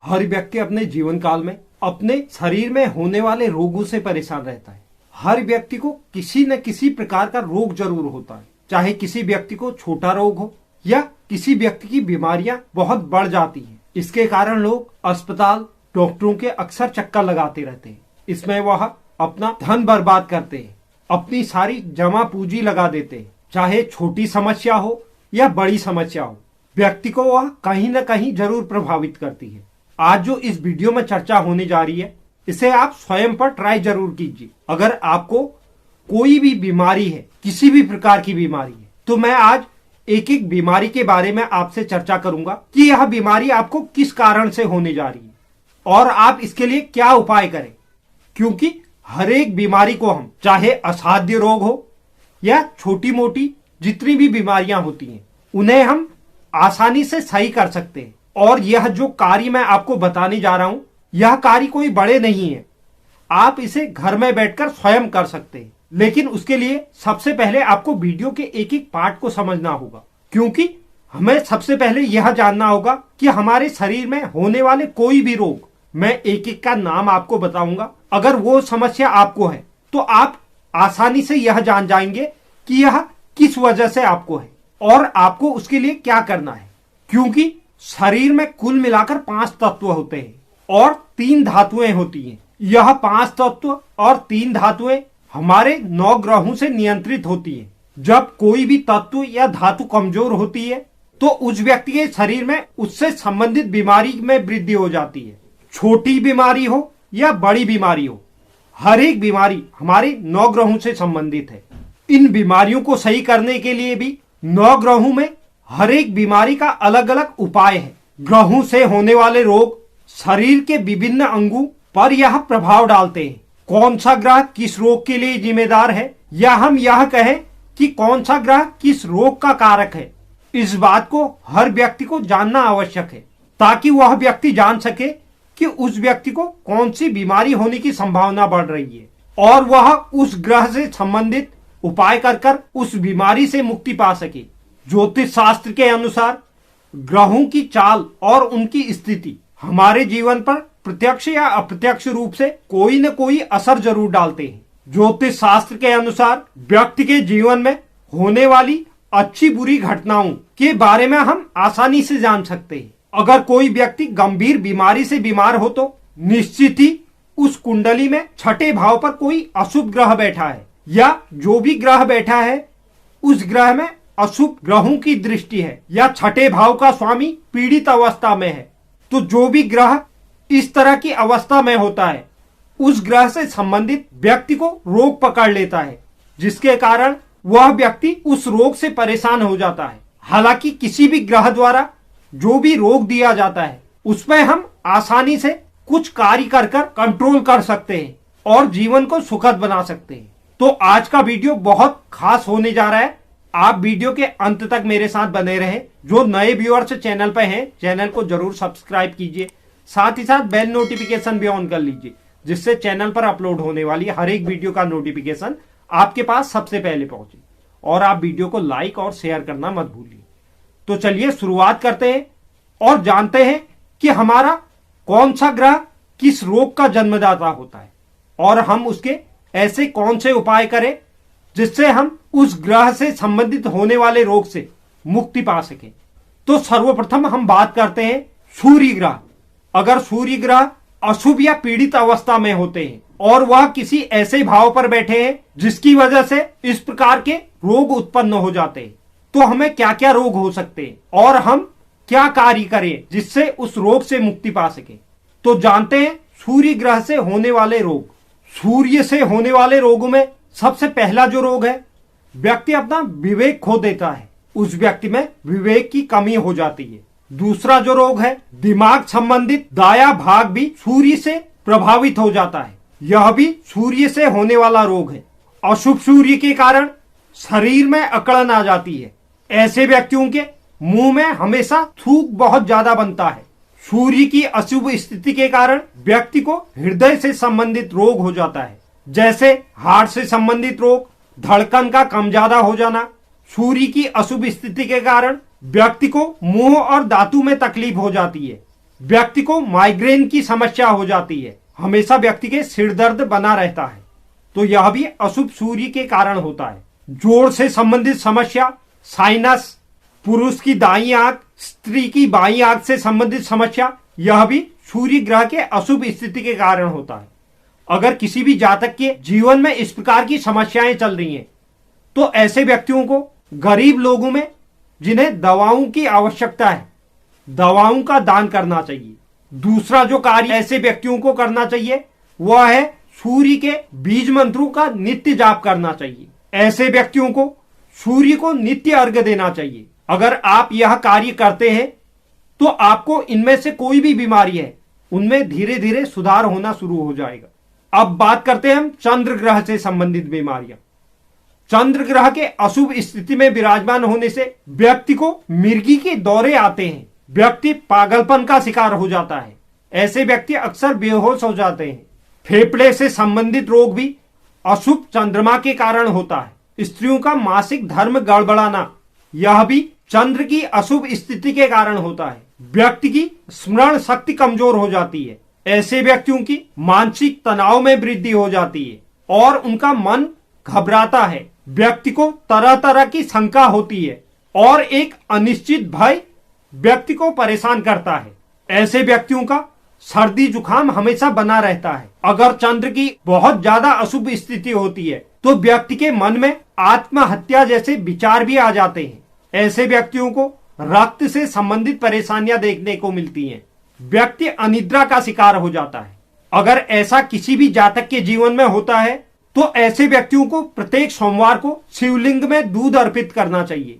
हर व्यक्ति अपने जीवन काल में अपने शरीर में होने वाले रोगों से परेशान रहता है। हर व्यक्ति को किसी न किसी प्रकार का रोग जरूर होता है, चाहे किसी व्यक्ति को छोटा रोग हो या किसी व्यक्ति की बीमारियां बहुत बढ़ जाती हैं। इसके कारण लोग अस्पताल, डॉक्टरों के अक्सर चक्कर लगाते रहते हैं। इसमें वह अपना धन बर्बाद करते हैं, अपनी सारी जमा पूंजी लगा देते हैं। चाहे छोटी समस्या हो या बड़ी समस्या हो, व्यक्ति को वह कहीं न कहीं जरूर प्रभावित करती है। आज जो इस वीडियो में चर्चा होने जा रही है, इसे आप स्वयं पर ट्राई जरूर कीजिए। अगर आपको कोई भी बीमारी है, किसी भी प्रकार की बीमारी है, तो मैं आज एक एक बीमारी के बारे में आपसे चर्चा करूंगा कि यह बीमारी आपको किस कारण से होने जा रही है और आप इसके लिए क्या उपाय करें। क्योंकि हर एक बीमारी को हम, चाहे असाध्य रोग हो या छोटी मोटी जितनी भी बीमारियां होती हैं, उन्हें हम आसानी से सही कर सकते हैं। और यह जो कार्य मैं आपको बताने जा रहा हूं, यह कार्य कोई बड़े नहीं है। आप इसे घर में बैठकर स्वयं कर सकते हैं। लेकिन उसके लिए सबसे पहले आपको वीडियो के एक एक पार्ट को समझना होगा, क्योंकि हमें सबसे पहले यह जानना होगा कि हमारे शरीर में होने वाले कोई भी रोग, मैं एक एक का नाम आपको बताऊंगा। अगर वो समस्या आपको है तो आप आसानी से यह जान जाएंगे कि यह किस वजह से आपको है और आपको उसके लिए क्या करना है। क्योंकि शरीर में कुल मिलाकर 5 तत्व होते हैं और 3 धातुएं होती हैं। यह 5 तत्व और 3 धातुएं हमारे 9 ग्रहों से नियंत्रित होती हैं। जब कोई भी तत्व या धातु कमजोर होती है तो उस व्यक्ति के शरीर में उससे संबंधित बीमारी में वृद्धि हो जाती है। छोटी बीमारी हो या बड़ी बीमारी हो, हर एक बीमारी हमारे 9 ग्रहों से संबंधित है। इन बीमारियों को सही करने के लिए भी 9 ग्रहों में हर एक बीमारी का अलग अलग उपाय है। ग्रहों से होने वाले रोग शरीर के विभिन्न अंगों पर यह प्रभाव डालते हैं। कौन सा ग्रह किस रोग के लिए जिम्मेदार है, या हम यह कहें कि कौन सा ग्रह किस रोग का कारक है, इस बात को हर व्यक्ति को जानना आवश्यक है, ताकि वह व्यक्ति जान सके कि उस व्यक्ति को कौन सी बीमारी होने की संभावना बढ़ रही है और वह उस ग्रह से संबंधित उपाय कर उस बीमारी से मुक्ति पा सके। ज्योतिष शास्त्र के अनुसार ग्रहों की चाल और उनकी स्थिति हमारे जीवन पर प्रत्यक्ष या अप्रत्यक्ष रूप से कोई न कोई असर जरूर डालते हैं। ज्योतिष शास्त्र के अनुसार व्यक्ति के जीवन में होने वाली अच्छी बुरी घटनाओं के बारे में हम आसानी से जान सकते हैं। अगर कोई व्यक्ति गंभीर बीमारी से बीमार हो तो निश्चित ही उस कुंडली में छठे भाव पर कोई अशुभ ग्रह बैठा है, या जो भी ग्रह बैठा है उस ग्रह में अशुभ ग्रहों की दृष्टि है, या छठे भाव का स्वामी पीड़ित अवस्था में है। तो जो भी ग्रह इस तरह की अवस्था में होता है, उस ग्रह से संबंधित व्यक्ति को रोग पकड़ लेता है, जिसके कारण वह व्यक्ति उस रोग से परेशान हो जाता है। हालांकि किसी भी ग्रह द्वारा जो भी रोग दिया जाता है, उसमें हम आसानी से कुछ कार्य कर कंट्रोल कर सकते हैं और जीवन को सुखद बना सकते हैं। तो आज का वीडियो बहुत खास होने जा रहा है। आप वीडियो के अंत तक मेरे साथ बने रहें। जो नए व्यूअर्स चैनल पर हैं, चैनल को जरूर सब्सक्राइब कीजिए, साथ ही साथ बेल नोटिफिकेशन भी ऑन कर लीजिए, जिससे चैनल पर अपलोड होने वाली हर एक वीडियो का नोटिफिकेशन आपके पास सबसे पहले पहुंचे। और आप वीडियो को लाइक और शेयर करना मत भूलिए। तो चलिए शुरुआत करते हैं और जानते हैं कि हमारा कौन सा ग्रह किस रोग का जन्मदाता होता है और हम उसके ऐसे कौन से उपाय करें जिससे हम उस ग्रह से संबंधित होने वाले रोग से मुक्ति पा सके। तो सर्वप्रथम हम बात करते हैं सूर्य ग्रह। अगर सूर्य ग्रह अशुभ या पीड़ित अवस्था में होते हैं और वह किसी ऐसे भाव पर बैठे हैं जिसकी वजह से इस प्रकार के रोग उत्पन्न हो जाते हैं, तो हमें क्या क्या रोग हो सकते हैं और हम क्या कार्य करें जिससे उस रोग से मुक्ति पा सके। तो जानते हैं सूर्य ग्रह से होने वाले रोग। सूर्य से होने वाले रोगों में सबसे पहला जो रोग है, व्यक्ति अपना विवेक खो देता है, उस व्यक्ति में विवेक की कमी हो जाती है। दूसरा जो रोग है, दिमाग संबंधित दाया भाग भी सूर्य से प्रभावित हो जाता है, यह भी सूर्य से होने वाला रोग है। अशुभ सूर्य के कारण शरीर में अकड़न आ जाती है। ऐसे व्यक्तियों के मुंह में हमेशा थूक बहुत ज्यादा बनता है। सूर्य की अशुभ स्थिति के कारण व्यक्ति को हृदय से संबंधित रोग हो जाता है, जैसे हार्ट से संबंधित रोग, धड़कन का कम ज्यादा हो जाना। सूर्य की अशुभ स्थिति के कारण व्यक्ति को मुंह और दांतों में तकलीफ हो जाती है। व्यक्ति को माइग्रेन की समस्या हो जाती है, हमेशा व्यक्ति के सिर दर्द बना रहता है, तो यह भी अशुभ सूर्य के कारण होता है। जोड़ से संबंधित समस्या, साइनस, पुरुष की दाईं आंख, स्त्री की बाईं आंख से संबंधित समस्या, यह भी सूर्य ग्रह के अशुभ स्थिति के कारण होता है। अगर किसी भी जातक के जीवन में इस प्रकार की समस्याएं चल रही हैं, तो ऐसे व्यक्तियों को गरीब लोगों में जिन्हें दवाओं की आवश्यकता है, दवाओं का दान करना चाहिए। दूसरा जो कार्य ऐसे व्यक्तियों को करना चाहिए वह है सूर्य के बीज मंत्रों का नित्य जाप करना चाहिए। ऐसे व्यक्तियों को सूर्य को नित्य अर्घ्य देना चाहिए। अगर आप यह कार्य करते हैं तो आपको इनमें से कोई भी बीमारी है उनमें धीरे धीरे सुधार होना शुरू हो जाएगा। अब बात करते हैं हम चंद्र ग्रह से संबंधित बीमारियां। चंद्र ग्रह के अशुभ स्थिति में विराजमान होने से व्यक्ति को मिर्गी के दौरे आते हैं, व्यक्ति पागलपन का शिकार हो जाता है, ऐसे व्यक्ति अक्सर बेहोश हो जाते हैं। फेफड़े से संबंधित रोग भी अशुभ चंद्रमा के कारण होता है। स्त्रियों का मासिक धर्म गड़बड़ाना, यह भी चंद्र की अशुभ स्थिति के कारण होता है। व्यक्ति की स्मरण शक्ति कमजोर हो जाती है, ऐसे व्यक्तियों की मानसिक तनाव में वृद्धि हो जाती है और उनका मन घबराता है। व्यक्ति को तरह तरह की शंका होती है और एक अनिश्चित भय व्यक्ति को परेशान करता है। ऐसे व्यक्तियों का सर्दी जुकाम हमेशा बना रहता है। अगर चंद्र की बहुत ज्यादा अशुभ स्थिति होती है तो व्यक्ति के मन में आत्महत्या जैसे विचार भी आ जाते हैं। ऐसे व्यक्तियों को रक्त से संबंधित परेशानियां देखने को मिलती हैं। व्यक्ति अनिद्रा का शिकार हो जाता है। अगर ऐसा किसी भी जातक के जीवन में होता है तो ऐसे व्यक्तियों को प्रत्येक सोमवार को शिवलिंग में दूध अर्पित करना चाहिए,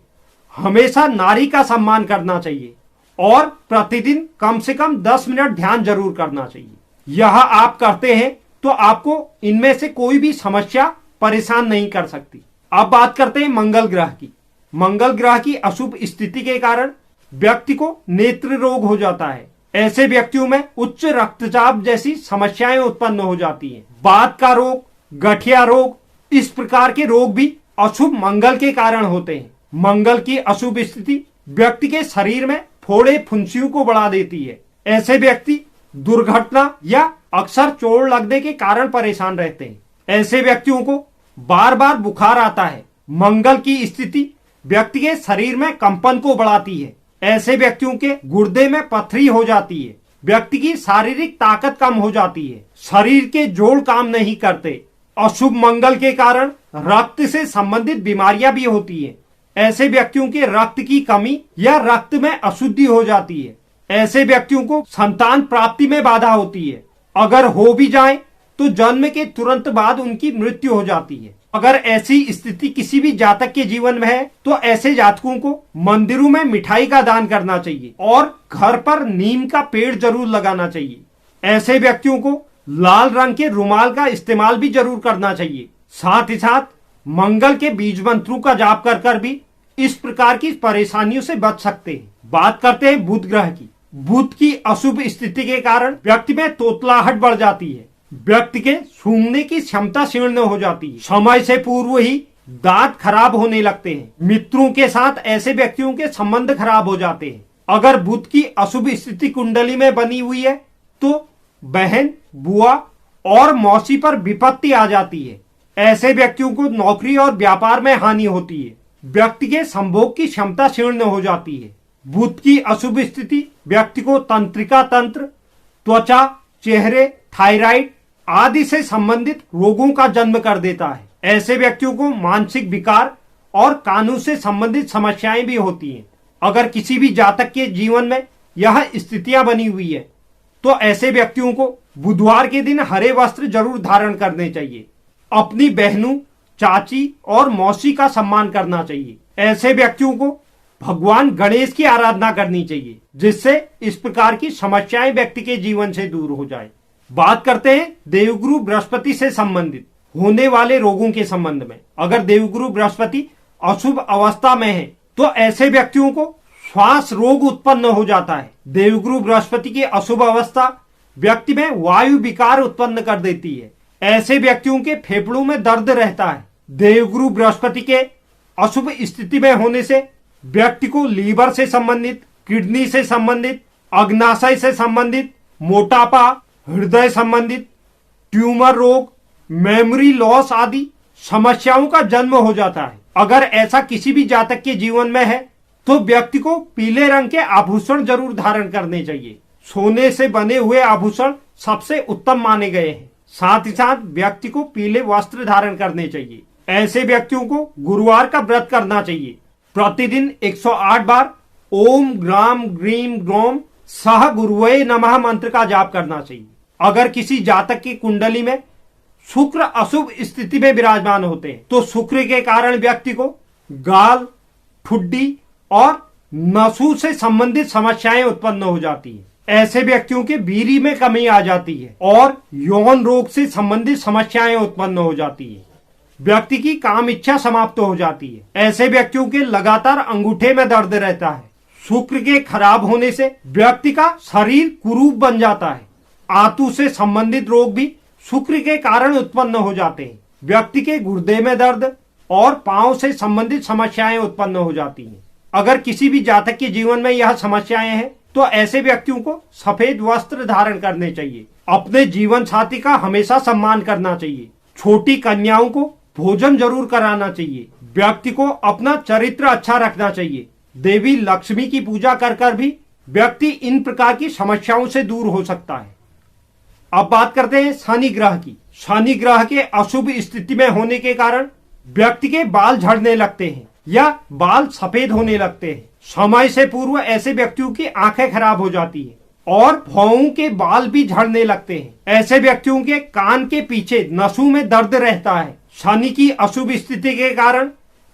हमेशा नारी का सम्मान करना चाहिए और प्रतिदिन कम से कम 10 मिनट ध्यान जरूर करना चाहिए। यह आप करते हैं तो आपको इनमें से कोई भी समस्या परेशान नहीं कर सकती। अब बात करते हैं मंगल ग्रह की। मंगल ग्रह की अशुभ स्थिति के कारण व्यक्ति को नेत्र रोग हो जाता है। ऐसे व्यक्तियों में उच्च रक्तचाप जैसी समस्याएं उत्पन्न हो जाती हैं। वात का रोग, गठिया रोग, इस प्रकार के रोग भी अशुभ मंगल के कारण होते हैं। मंगल की अशुभ स्थिति व्यक्ति के शरीर में फोड़े फुंसियों को बढ़ा देती है। ऐसे व्यक्ति दुर्घटना या अक्सर चोट लगने के कारण परेशान रहते हैं। ऐसे व्यक्तियों को बार बार बुखार आता है। मंगल की स्थिति व्यक्ति के शरीर में कंपन को बढ़ाती है। ऐसे व्यक्तियों के गुर्दे में पथरी हो जाती है। व्यक्ति की शारीरिक ताकत कम हो जाती है। शरीर के जोड़ काम नहीं करते। अशुभ मंगल के कारण रक्त से संबंधित बीमारियां भी होती है। ऐसे व्यक्तियों के रक्त की कमी या रक्त में अशुद्धि हो जाती है। ऐसे व्यक्तियों को संतान प्राप्ति में बाधा होती है। अगर हो भी जाए तो जन्म के तुरंत बाद उनकी मृत्यु हो जाती है। अगर ऐसी स्थिति किसी भी जातक के जीवन में है तो ऐसे जातकों को मंदिरों में मिठाई का दान करना चाहिए और घर पर नीम का पेड़ जरूर लगाना चाहिए। ऐसे व्यक्तियों को लाल रंग के रुमाल का इस्तेमाल भी जरूर करना चाहिए। साथ ही साथ मंगल के बीज मंत्रों का जाप कर कर भी इस प्रकार की परेशानियों से बच सकते हैं। बात करते हैं बुध ग्रह की। बुध की अशुभ स्थिति के कारण व्यक्ति में तोतलाहट बढ़ जाती है। व्यक्ति के सूंघने की क्षमता क्षीण हो जाती है। समय से पूर्व ही दांत खराब होने लगते हैं। मित्रों के साथ ऐसे व्यक्तियों के संबंध खराब हो जाते हैं। अगर बुध की अशुभ स्थिति कुंडली में बनी हुई है तो बहन, बुआ और मौसी पर विपत्ति आ जाती है। ऐसे व्यक्तियों को नौकरी और व्यापार में हानि होती है। व्यक्ति के संभोग की क्षमता क्षीण हो जाती है। बुध की अशुभ स्थिति व्यक्ति को तंत्रिका तंत्र, त्वचा, चेहरे, थायराइड आदि से संबंधित रोगों का जन्म कर देता है। ऐसे व्यक्तियों को मानसिक विकार और कानून से संबंधित समस्याएं भी होती हैं। अगर किसी भी जातक के जीवन में यह स्थितियां बनी हुई है तो ऐसे व्यक्तियों को बुधवार के दिन हरे वस्त्र जरूर धारण करने चाहिए। अपनी बहनों, चाची और मौसी का सम्मान करना चाहिए। ऐसे व्यक्तियों को भगवान गणेश की आराधना करनी चाहिए, जिससे इस प्रकार की समस्याएं व्यक्ति के जीवन से दूर हो जाए। बात करते हैं देवगुरु बृहस्पति से संबंधित होने वाले रोगों के संबंध में। अगर देवगुरु बृहस्पति अशुभ अवस्था में है तो ऐसे व्यक्तियों को श्वास रोग उत्पन्न हो जाता है। देवगुरु बृहस्पति की अशुभ अवस्था व्यक्ति में वायु विकार उत्पन्न कर देती है। ऐसे व्यक्तियों के फेफड़ों में दर्द रहता है। देवगुरु बृहस्पति के अशुभ स्थिति में होने से व्यक्ति को लीवर से संबंधित, किडनी से संबंधित अग्नाशय से संबंधित, मोटापा, हृदय संबंधित, ट्यूमर रोग, मेमोरी लॉस आदि समस्याओं का जन्म हो जाता है। अगर ऐसा किसी भी जातक के जीवन में है तो व्यक्ति को पीले रंग के आभूषण जरूर धारण करने चाहिए। सोने से बने हुए आभूषण सबसे उत्तम माने गए हैं। साथ ही साथ व्यक्ति को पीले वस्त्र धारण करने चाहिए। ऐसे व्यक्तियों को गुरुवार का व्रत करना चाहिए। प्रतिदिन 108 बार ओम ग्राम ग्रीम ग्रोम सह गुरुवे नमः मंत्र का जाप करना चाहिए। अगर किसी जातक की कुंडली में शुक्र अशुभ स्थिति में विराजमान होते हैं तो शुक्र के कारण व्यक्ति को गाल, ठुड्डी और नसों से संबंधित समस्याएं उत्पन्न हो जाती है। ऐसे व्यक्तियों के वीर्य में कमी आ जाती है और यौन रोग से संबंधित समस्याएं उत्पन्न हो जाती है। व्यक्ति की काम इच्छा समाप्त हो जाती है। ऐसे व्यक्तियों के लगातार अंगूठे में दर्द रहता है। शुक्र के खराब होने से व्यक्ति का शरीर कुरूप बन जाता है। आंतों से संबंधित रोग भी शुक्र के कारण उत्पन्न हो जाते हैं। व्यक्ति के गुर्दे में दर्द और पांव से संबंधित समस्याएं उत्पन्न हो जाती हैं। अगर किसी भी जातक के जीवन में यह समस्याएं हैं तो ऐसे व्यक्तियों को सफेद वस्त्र धारण करने चाहिए। अपने जीवन साथी का हमेशा सम्मान करना चाहिए। छोटी कन्याओं को भोजन जरूर कराना चाहिए। व्यक्ति को अपना चरित्र अच्छा रखना चाहिए। देवी लक्ष्मी की पूजा कर भी व्यक्ति इन प्रकार की समस्याओं से दूर हो सकता है। अब बात करते हैं शनि ग्रह की। शनि ग्रह के अशुभ स्थिति में होने के कारण व्यक्ति के बाल झड़ने लगते हैं या बाल सफेद होने लगते हैं। समय से पूर्व ऐसे व्यक्तियों की आंखें खराब हो जाती है और भौहों के बाल भी झड़ने लगते हैं। ऐसे व्यक्तियों के कान के पीछे नसों में दर्द रहता है। शनि की अशुभ स्थिति के कारण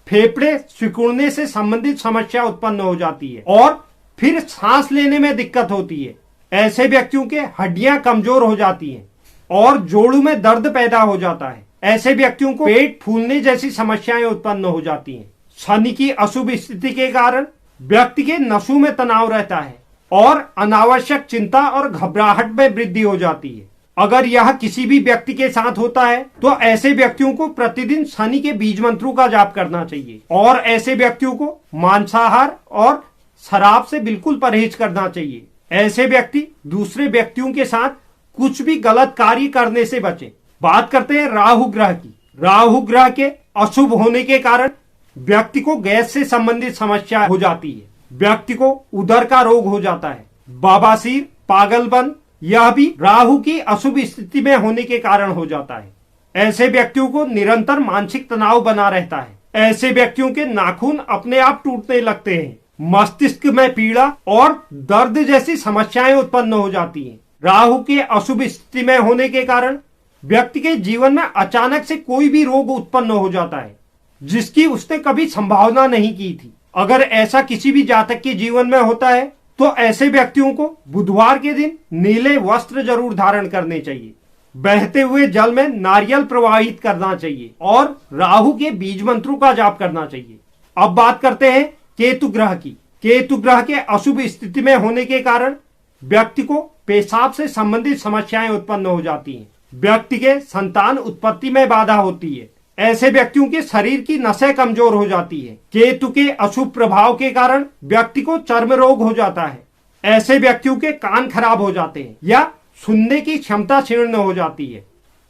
फेफड़े सिकुड़ने से संबंधित समस्या उत्पन्न हो जाती है और फिर सांस लेने में दिक्कत होती है। ऐसे व्यक्तियों के हड्डियां कमजोर हो जाती हैं और जोड़ों में दर्द पैदा हो जाता है। ऐसे व्यक्तियों को पेट फूलने जैसी समस्याएं उत्पन्न हो जाती हैं। शनि की अशुभ स्थिति के कारण व्यक्ति के नसों में तनाव रहता है और अनावश्यक चिंता और घबराहट में वृद्धि हो जाती है। अगर यह किसी भी व्यक्ति के साथ होता है तो ऐसे व्यक्तियों को प्रतिदिन शनि के बीज मंत्रों का जाप करना चाहिए और ऐसे व्यक्तियों को मांसाहार और शराब से बिल्कुल परहेज करना चाहिए। ऐसे व्यक्ति दूसरे व्यक्तियों के साथ कुछ भी गलत कार्य करने से बचें। बात करते हैं राहु ग्रह की। राहु ग्रह के अशुभ होने के कारण व्यक्ति को गैस से संबंधित समस्या हो जाती है। व्यक्ति को उदर का रोग हो जाता है। बवासीर, पागलपन, यह भी राहु की अशुभ स्थिति में होने के कारण हो जाता है। ऐसे व्यक्तियों को निरंतर मानसिक तनाव बना रहता है। ऐसे व्यक्तियों के नाखून अपने आप टूटने लगते हैं। मस्तिष्क में पीड़ा और दर्द जैसी समस्याएं उत्पन्न हो जाती हैं। राहु के अशुभ स्थिति में होने के कारण व्यक्ति के जीवन में अचानक से कोई भी रोग उत्पन्न हो जाता है जिसकी उसने कभी संभावना नहीं की थी। अगर ऐसा किसी भी जातक के जीवन में होता है तो ऐसे व्यक्तियों को बुधवार के दिन नीले वस्त्र जरूर धारण करने चाहिए। बहते हुए जल में नारियल प्रवाहित करना चाहिए और राहु के बीज मंत्रों का जाप करना चाहिए। अब बात करते हैं केतु ग्रह की। केतु ग्रह के अशुभ स्थिति में होने के कारण व्यक्ति को पेशाब से संबंधित समस्याएं उत्पन्न हो जाती हैं। व्यक्ति के संतान उत्पत्ति में बाधा होती है। ऐसे व्यक्तियों के शरीर की नसें कमजोर हो जाती है। केतु के अशुभ प्रभाव के कारण व्यक्ति को चर्म रोग हो जाता है। ऐसे व्यक्तियों के कान खराब हो जाते हैं या सुनने की क्षमता क्षीण हो जाती है।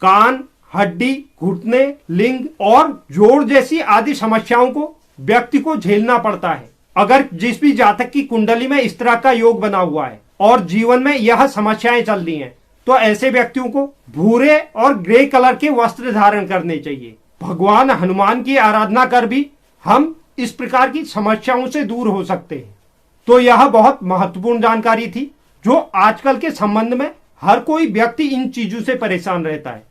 कान, हड्डी, घुटने, लिंग और जोड़ जैसी आदि समस्याओं को व्यक्ति को झेलना पड़ता है। अगर जिस भी जातक की कुंडली में इस तरह का योग बना हुआ है और जीवन में यह समस्याएं चल रही हैं तो ऐसे व्यक्तियों को भूरे और ग्रे कलर के वस्त्र धारण करने चाहिए। भगवान हनुमान की आराधना कर भी हम इस प्रकार की समस्याओं से दूर हो सकते हैं। तो यह बहुत महत्वपूर्ण जानकारी थी जो आजकल के संबंध में हर कोई व्यक्ति इन चीजों से परेशान रहता है।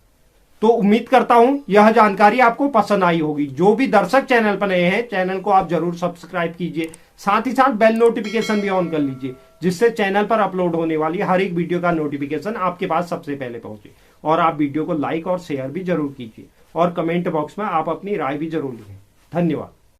तो उम्मीद करता हूं यह जानकारी आपको पसंद आई होगी। जो भी दर्शक चैनल पर नए हैं चैनल को आप जरूर सब्सक्राइब कीजिए। साथ ही साथ बेल नोटिफिकेशन भी ऑन कर लीजिए जिससे चैनल पर अपलोड होने वाली हर एक वीडियो का नोटिफिकेशन आपके पास सबसे पहले पहुंचे। और आप वीडियो को लाइक और शेयर भी जरूर कीजिए और कमेंट बॉक्स में आप अपनी राय भी जरूर लिखें। धन्यवाद।